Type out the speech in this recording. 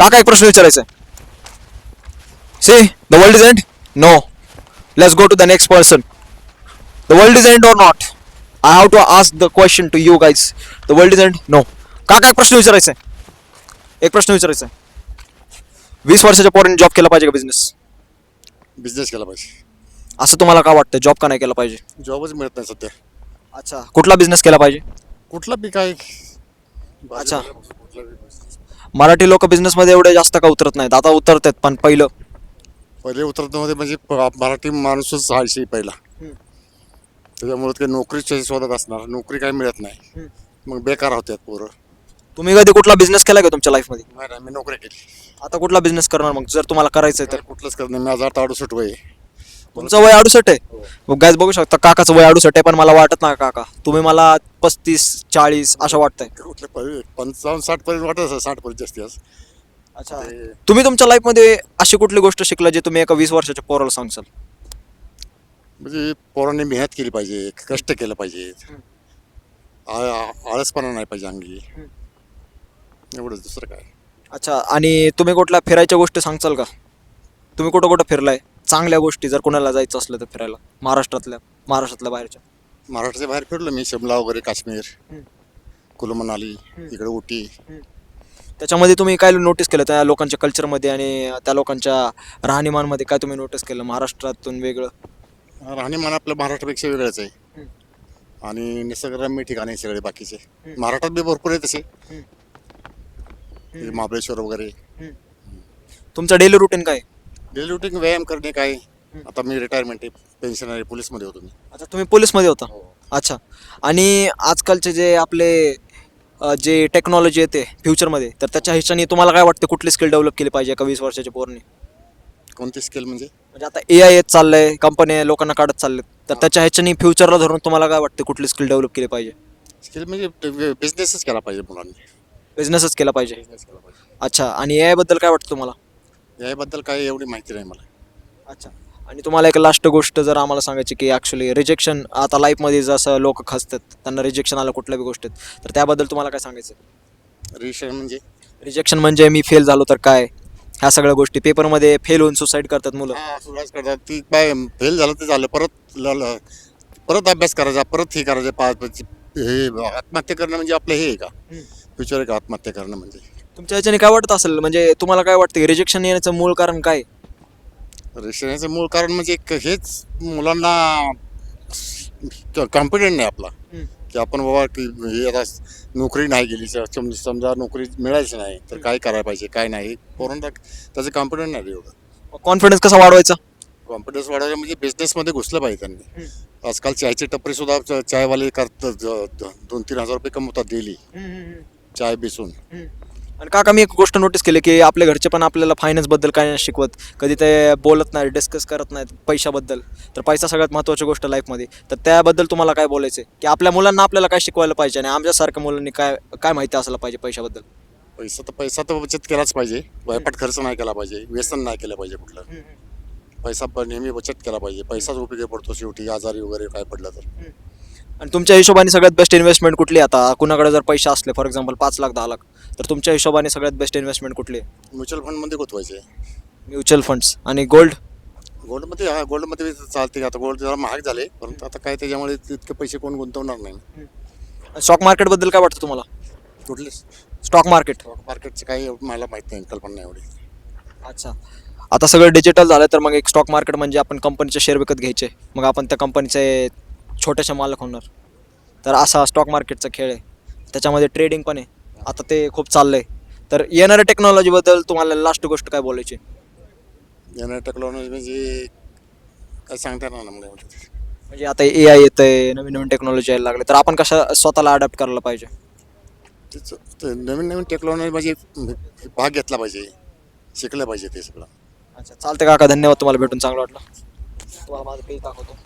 काका एक प्रश्न विचारायचा आहे. See the world is end. No. Let's go to the next person. The world is end or not. I have to ask the question to you guys. The world is end. No. काका एक प्रश्न विचारायचा आहे. एक प्रश्न विचारायचा आहे. 20 वर्षाच्या पोरांनी जॉब केला पाहिजे का बिझनेस? बिझनेस केला पाहिजे. असं तुम्हाला का वाटतं? जॉब का नाही केला पाहिजे? जॉबच मिळत नाही सध्या. अच्छा, कुठला बिझनेस केला पाहिजे? कुठला बी काय. अच्छा. मराठी लोक बिझनेस मध्ये एवढे जास्त का उतरत नाहीत? आता उतरतात, पण पहिलं पहिले उतरत नव्हते म्हणजे मराठी माणूसच आळशी पहिला. त्याच्यामुळे काही नोकरीच्या शोधात असणार, नोकरी काय मिळत नाही, मग बेकार होत्यात पोरं. तुम्ही कधी कुठला बिझनेस केला का तुमच्या लाईफ मध्ये? नाही मी नोकरी केली. आता कुठला बिझनेस करणार मग जर तुम्हाला करायचंय तर? कुठलंच करत नाही. माझा 68 वय आहे. तुमचं वय 68 आहे. मग गायज बघू शकता काकाचं वय 68 आहे, पण मला वाटत नाही काका. तुम्ही मला 35-40 असं वाटतंय. कुठले 55-60 पर्यंत वाटत असेल, 60 पर्यंत जास्ती असं. अच्छा. तुम्ही तुमच्या लाईफ मध्ये अशी कुठली गोष्ट शिकला जे तुम्ही एका 20 वर्षाच्या पोराला सांगसाल? म्हणजे पोरांनी मेहनत केली पाहिजे, कष्ट केलं पाहिजे, आळसपणा नाही पाहिजे अंगी, एवढंच, दुसरं काय. अच्छा. आणि तुम्ही कुठल्या फिरायच्या गोष्टी सांगचाल का? तुम्ही कुठं कुठं फिरलाय? चांगल्या गोष्टी जर कोणाला जायचं असलं तर फिरायला, महाराष्ट्रातल्या बाहेरच्या. महाराष्ट्राच्या बाहेर फिरलो मी, शिमला वगैरे, काश्मीर, कुलू मनाली, इकडे उटी. त्याच्यामध्ये तुम्ही काय नोटीस केलं त्या लोकांच्या कल्चरमध्ये आणि त्या लोकांच्या राहणीमानमध्ये? काय तुम्ही नोटीस केलं महाराष्ट्रातून वेगळं? राहणीमान आपलं महाराष्ट्रापेक्षा वेगळंच आहे आणि निसर्गरम्य ठिकाणे सगळे बाकीचे. महाराष्ट्रात बी भरपूर आहे तसे, महाबळेश्वर वगैरे. तुमचं डेली रुटीन काय? डेली रुटीन व्यायाम करणे काय. आता मी रिटायरमेंट आहे, पेन्शन आहे, पोलीसमध्ये होतो मी. अच्छा, तुम्ही पोलीसमध्ये होता? अच्छा. आणि आजकालचे जे आपले जे टेक्नॉलॉजी येते फ्युचरमध्ये, तर त्याच्या ह्याच्याने तुम्हाला काय वाटतं कुठली स्किल डेव्हलप केली पाहिजे एका 20 वर्षाच्या पोरांनी? कोणती स्किल म्हणजे? म्हणजे आता AI येत चाललंय, कंपन्या लोकांना काढत चाललेत, तर त्याच्या ह्याच्याने फ्युचरला धरून तुम्हाला काय वाटतं कुठली स्किल डेव्हलप केली पाहिजे? स्किल म्हणजे बिझनेसच केला पाहिजे मुलांनी. बिझनेसच केला पाहिजे. बिझनेस केला पाहिजे. अच्छा. आणि AI बद्दल काय वाटतं तुम्हाला? याबद्दल काही एवढी माहिती नाही मला. अच्छा. आणि तुम्हाला एक लास्ट गोष्ट जर आम्हाला सांगायची की ॲक्च्युली रिजेक्शन आता लाईफमध्ये जसं लोक खचतात, त्यांना रिजेक्शन आलं कुठल्या बी गोष्टीत, तर त्याबद्दल तुम्हाला काय सांगायचं? रिजेक्शन म्हणजे? रिजेक्शन म्हणजे मी फेल झालो तर काय, ह्या सगळ्या गोष्टी पेपरमध्ये फेल होऊन सुसाईड करतात मुलं. सुरुवात करतात ती काय, फेल झालं ते झालं, परत अभ्यास करायचा, परत हे करायचं. हे आत्महत्या करणं म्हणजे आपलं हे आहे का? फ्युचर आहे का आत्महत्या करणं म्हणजे? तुमच्या ह्याच्याने काय वाटत असेल, म्हणजे तुम्हाला काय वाटतं रिजेक्शन येण्याचं मूळ कारण काय? रिजेक्शनचं मूळ कारण म्हणजे हेच, मुलांना कॉन्फिडंट नाही आपला की आपण बाबा की हे आता नोकरी नाही गेली, समजा नोकरी मिळायची नाही तर काय करायला पाहिजे, काय नाही. पोरांना त्याचं कॉन्फिडंट नाही एवढं. कॉन्फिडन्स कसा वाढवायचा? कॉन्फिडन्स वाढवायला म्हणजे बिझनेसमध्ये घुसलं पाहिजे त्यांनी. आजकाल चायची टपरी सुद्धा चायवाले करतात, 2-3 हजार रुपये कमवतात डेली चाय बेसून. आणि काका मी एक गोष्ट नोटीस केली की आपल्या घरचे पण आपल्याला फायनान्स बद्दल काय नाही शिकवत, कधी ते बोलत नाही, डिस्कस करत नाहीत पैशाबद्दल. तर पैसा सगळ्यात महत्त्वाची गोष्ट लाईफमध्ये. तर त्याबद्दल तुम्हाला काय बोलायचं आहे की आपल्या मुलांना आपल्याला काय शिकवायला पाहिजे आणि आमच्यासारख्या मुलांनी काय काय माहिती असायला पाहिजे पैशाबद्दल? पैसा तर बचत केलाच पाहिजे, वायपट खर्च नाही केला पाहिजे, व्यसन नाही केलं पाहिजे कुठलं. पैसा नेहमी बचत केला पाहिजे. पैसाच उपयोगी पडतो शेवटी, आजारी वगैरे काय पडलं तर. आणि तुमच्या हिशोबाने सगळ्यात बेस्ट इन्व्हेस्टमेंट कुठली? आता कुणाकडे जर पैसे असले फॉर एक्झाम्पल 5 लाख 10 लाख, तर तुमच्या हिशोबाने सगळ्यात बेस्ट इन्व्हेस्टमेंट कुठली आहे? म्युच्युअल फंडमध्ये गुंतवायचे. Mutual funds. आणि गोल्ड? गोल्डमध्ये चालते. आता गोल्ड जरा महाग झाले, परंतु आता काय त्याच्यामुळे इतके पैसे कोण गुंतवणार नाही. स्टॉक मार्केटबद्दल काय वाटतं तुम्हाला? कुठले स्टॉक मार्केट? मार्केटचे काही मला माहित नाही, कल्पना नाही एवढी. अच्छा. आता सगळं डिजिटल झालं, तर मग एक स्टॉक मार्केट म्हणजे आपण कंपनीचे शेअर विकत घ्यायचे, मग आपण त्या कंपनीचे छोटेसे मालक होणार. तर असा स्टॉक मार्केटचा खेळ आहे, त्याच्यामध्ये ट्रेडिंग पण आहे. आता ते खूप चाललं आहे. तर येणाऱ्या टेक्नॉलॉजीबद्दल तुम्हाला लास्ट गोष्ट काय बोलायची? येणार टेक्नॉलॉजी म्हणजे काय सांगता येणार नाही मला. म्हणजे आता AI येतं आहे, नवीन नवीन टेक्नॉलॉजी यायला लागले, तर आपण कशा स्वतःला अडॅप्ट करायला पाहिजे? नवीन नवीन टेक्नॉलॉजी म्हणजे भाग घेतला पाहिजे, शिकलं पाहिजे ते सगळं. अच्छा, चालते काका, धन्यवाद. तुम्हाला भेटून चांगलं वाटलं. तुम्हाला माझं काही दाखवतो.